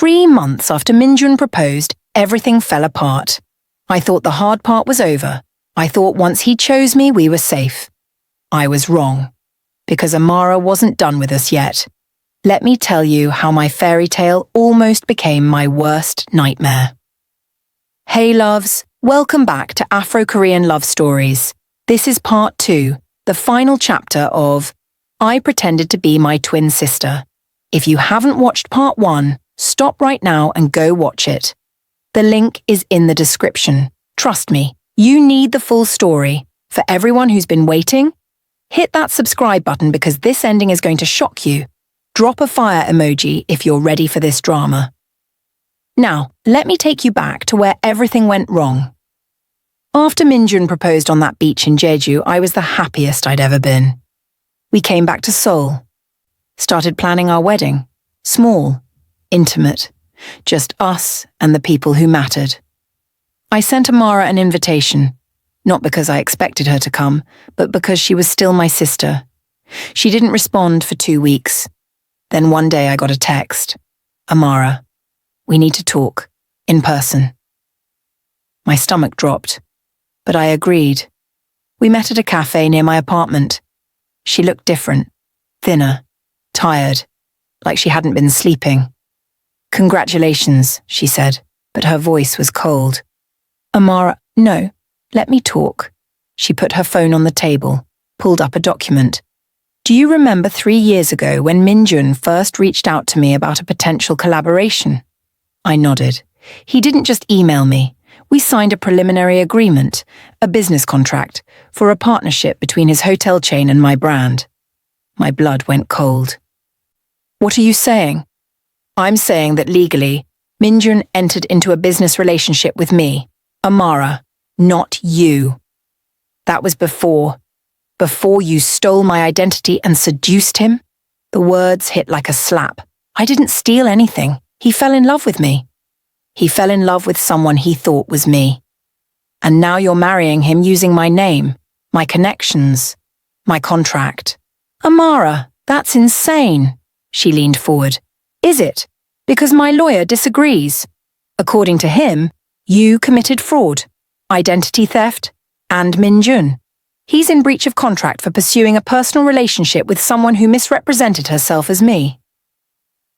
3 months after Minjun proposed, everything fell apart. I thought the hard part was over. I thought once he chose me, we were safe. I was wrong, because Amara wasn't done with us yet. Let me tell you how my fairy tale almost became my worst nightmare. Hey loves, welcome back to Afro Korean Love Stories. This is part 2, the final chapter of I Pretended to Be My Twin Sister. If you haven't watched part 1, stop right now and go watch it. The link is in the description. Trust me, you need the full story. For everyone who's been waiting, hit that subscribe button because this ending is going to shock you. Drop a fire emoji if you're ready for this drama. Now, let me take you back to where everything went wrong. After Minjun proposed on that beach in Jeju, I was the happiest I'd ever been. We came back to Seoul. Started planning our wedding. Small, intimate, just us and the people who mattered. I sent Amara an invitation, not because I expected her to come, but because she was still my sister. She didn't respond for 2 weeks. Then one day I got a text. Amara, we need to talk, in person. My stomach dropped, but I agreed. We met at a cafe near my apartment. She looked different, thinner, tired, like she hadn't been sleeping. Congratulations, she said, but her voice was cold. Amara, no, let me talk. She put her phone on the table, pulled up a document. Do you remember 3 years ago when Minjun first reached out to me about a potential collaboration? I nodded. He didn't just email me. We signed a preliminary agreement, a business contract, for a partnership between his hotel chain and my brand. My blood went cold. What are you saying? I'm saying that legally, Minjun entered into a business relationship with me, Amara, not you. That was before you stole my identity and seduced him. The words hit like a slap. I didn't steal anything. He fell in love with me. He fell in love with someone he thought was me. And now you're marrying him using my name, my connections, my contract. Amara, that's insane. She leaned forward. Is it? Because my lawyer disagrees. According to him, you committed fraud, identity theft, and Minjun. He's in breach of contract for pursuing a personal relationship with someone who misrepresented herself as me.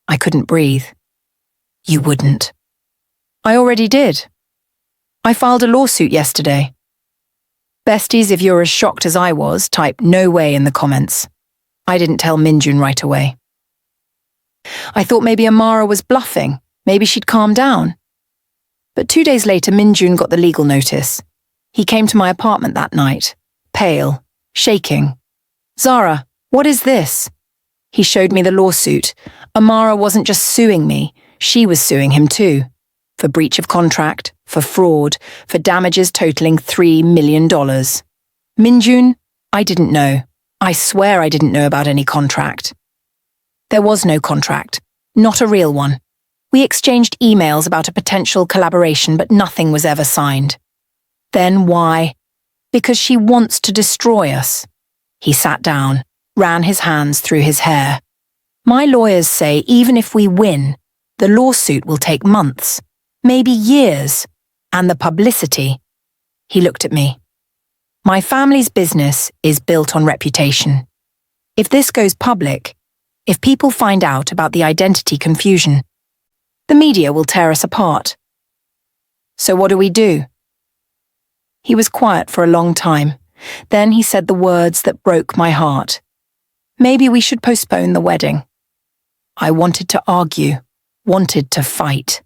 I couldn't breathe. You wouldn't. I already did. I filed a lawsuit yesterday. Besties, if you're as shocked as I was, type no way in the comments. I didn't tell Minjun right away. I thought maybe Amara was bluffing. Maybe she'd calm down. But 2 days later, Minjun got the legal notice. He came to my apartment that night, pale, shaking. Zara, what is this? He showed me the lawsuit. Amara wasn't just suing me, she was suing him too. For breach of contract, for fraud, for damages totaling $3 million. Minjun, I didn't know. I swear I didn't know about any contract. There was no contract, not a real one. We exchanged emails about a potential collaboration, but nothing was ever signed. Then why? Because she wants to destroy us. He sat down, ran his hands through his hair. My lawyers say even if we win, the lawsuit will take months, maybe years, and the publicity. He looked at me. My family's business is built on reputation. If this goes public, if people find out about the identity confusion, the media will tear us apart. So what do we do? He was quiet for a long time. Then he said the words that broke my heart. Maybe we should postpone the wedding. I wanted to argue, wanted to fight.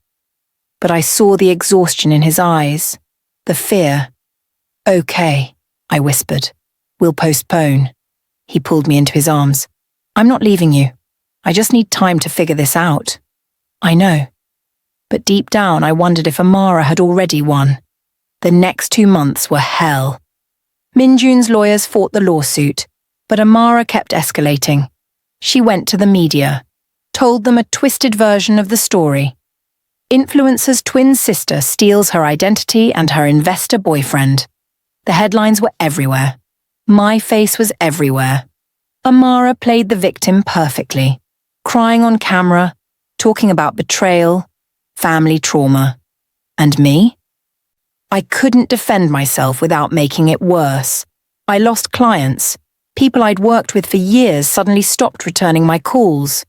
But I saw the exhaustion in his eyes, the fear. Okay, I whispered. We'll postpone. He pulled me into his arms. I'm not leaving you. I just need time to figure this out. I know. But deep down I wondered if Amara had already won. The next 2 months were hell. Minjun's lawyers fought the lawsuit, but Amara kept escalating. She went to the media, told them a twisted version of the story. Influencer's twin sister steals her identity and her investor boyfriend. The headlines were everywhere. My face was everywhere. Amara played the victim perfectly, crying on camera, talking about betrayal, family trauma. And me? I couldn't defend myself without making it worse. I lost clients. People I'd worked with for years suddenly stopped returning my calls.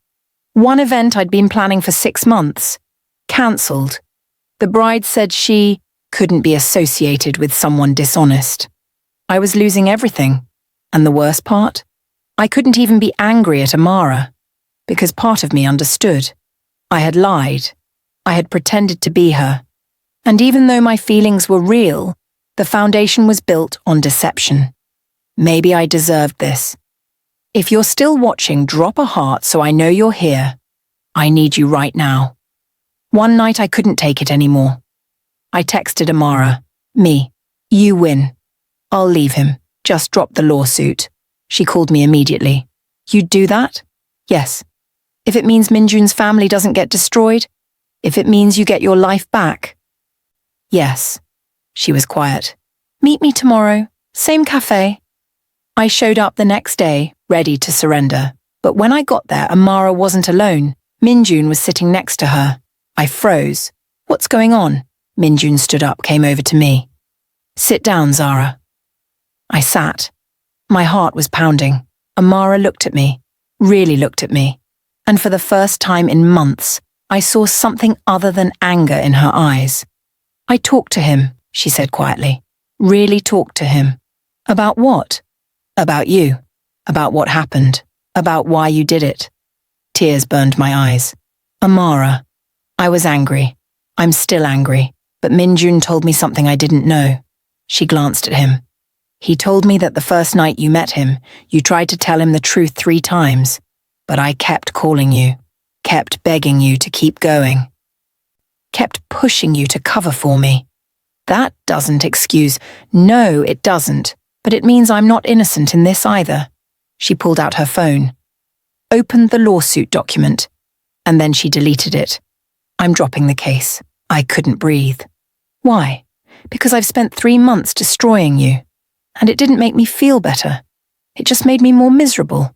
One event I'd been planning for 6 months. Cancelled. The bride said she couldn't be associated with someone dishonest. I was losing everything. And the worst part? I couldn't even be angry at Amara. Because part of me understood. I had lied. I had pretended to be her. And even though my feelings were real, the foundation was built on deception. Maybe I deserved this. If you're still watching, drop a heart so I know you're here. I need you right now. One night I couldn't take it anymore. I texted Amara. Me. You win. I'll leave him. Just drop the lawsuit. She called me immediately. You'd do that? Yes. If it means Minjun's family doesn't get destroyed? If it means you get your life back? Yes. She was quiet. Meet me tomorrow. Same cafe. I showed up the next day, ready to surrender. But when I got there, Amara wasn't alone. Minjun was sitting next to her. I froze. What's going on? Minjun stood up, came over to me. Sit down, Zara. I sat. My heart was pounding. Amara looked at me, really looked at me. And for the first time in months, I saw something other than anger in her eyes. I talked to him, she said quietly. Really talked to him. About what? About you. About what happened. About why you did it. Tears burned my eyes. Amara. I was angry. I'm still angry. But Minjun told me something I didn't know. She glanced at him. He told me that the first night you met him, you tried to tell him the truth 3 times. But I kept calling you. Kept begging you to keep going. Kept pushing you to cover for me. That doesn't excuse. No, it doesn't. But it means I'm not innocent in this either. She pulled out her phone. Opened the lawsuit document. And then she deleted it. I'm dropping the case. I couldn't breathe. Why? Because I've spent 3 months destroying you. And it didn't make me feel better. It just made me more miserable.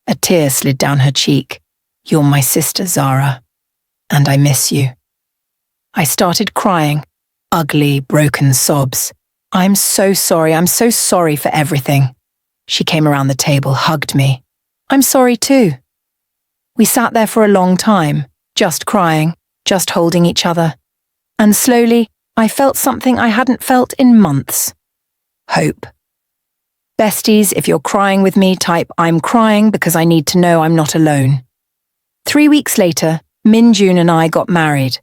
A tear slid down her cheek. You're my sister, Zara. And I miss you. I started crying. Ugly, broken sobs. I'm so sorry for everything. She came around the table, hugged me. I'm sorry too. We sat there for a long time, just crying, just holding each other. And slowly, I felt something I hadn't felt in months. Hope. Besties, if you're crying with me, type I'm crying because I need to know I'm not alone. 3 weeks later, Minjun and I got married.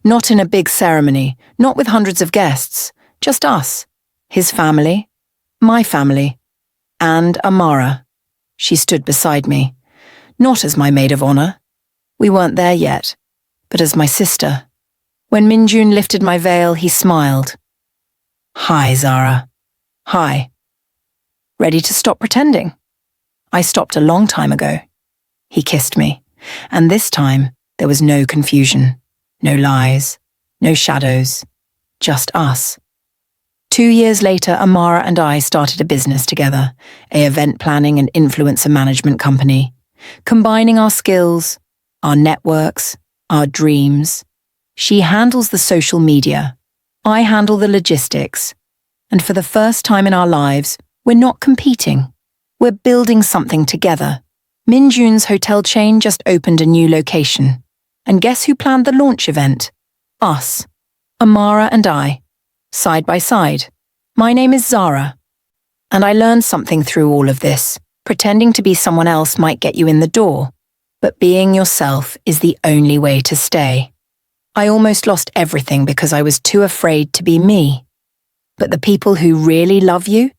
Not in a big ceremony, not with hundreds of guests, just us, his family, my family, and Amara. She stood beside me, not as my maid of honor. We weren't there yet, but as my sister. When Minjun lifted my veil, he smiled. Hi, Zara. Hi. Ready to stop pretending? I stopped a long time ago. He kissed me, and this time there was no confusion, no lies, no shadows, just us. 2 years later, Amara and I started a business together, an event planning and influencer management company, combining our skills, our networks, our dreams. She handles the social media. I handle the logistics. And for the first time in our lives, we're not competing. We're building something together. Minjun's hotel chain just opened a new location. And guess who planned the launch event? Us. Amara and I. Side by side. My name is Zara. And I learned something through all of this. Pretending to be someone else might get you in the door. But being yourself is the only way to stay. I almost lost everything because I was too afraid to be me. But the people who really love you,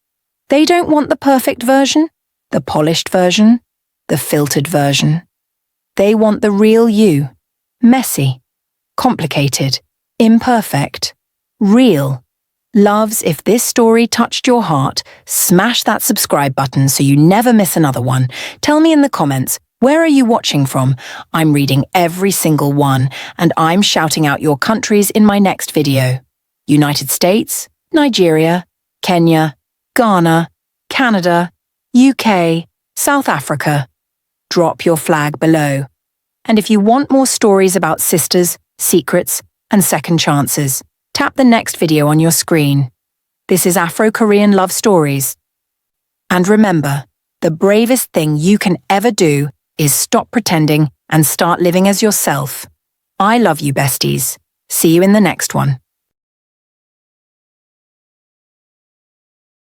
they don't want the perfect version, the polished version, the filtered version. They want the real you, messy, complicated, imperfect, real. Loves, if this story touched your heart, smash that subscribe button so you never miss another one. Tell me in the comments, where are you watching from? I'm reading every single one, and I'm shouting out your countries in my next video. United States, Nigeria, Kenya, Ghana, Canada, UK, South Africa. Drop your flag below. And if you want more stories about sisters, secrets, and second chances, tap the next video on your screen. This is Afro Korean Love Stories. And remember, the bravest thing you can ever do is stop pretending and start living as yourself. I love you, besties. See you in the next one.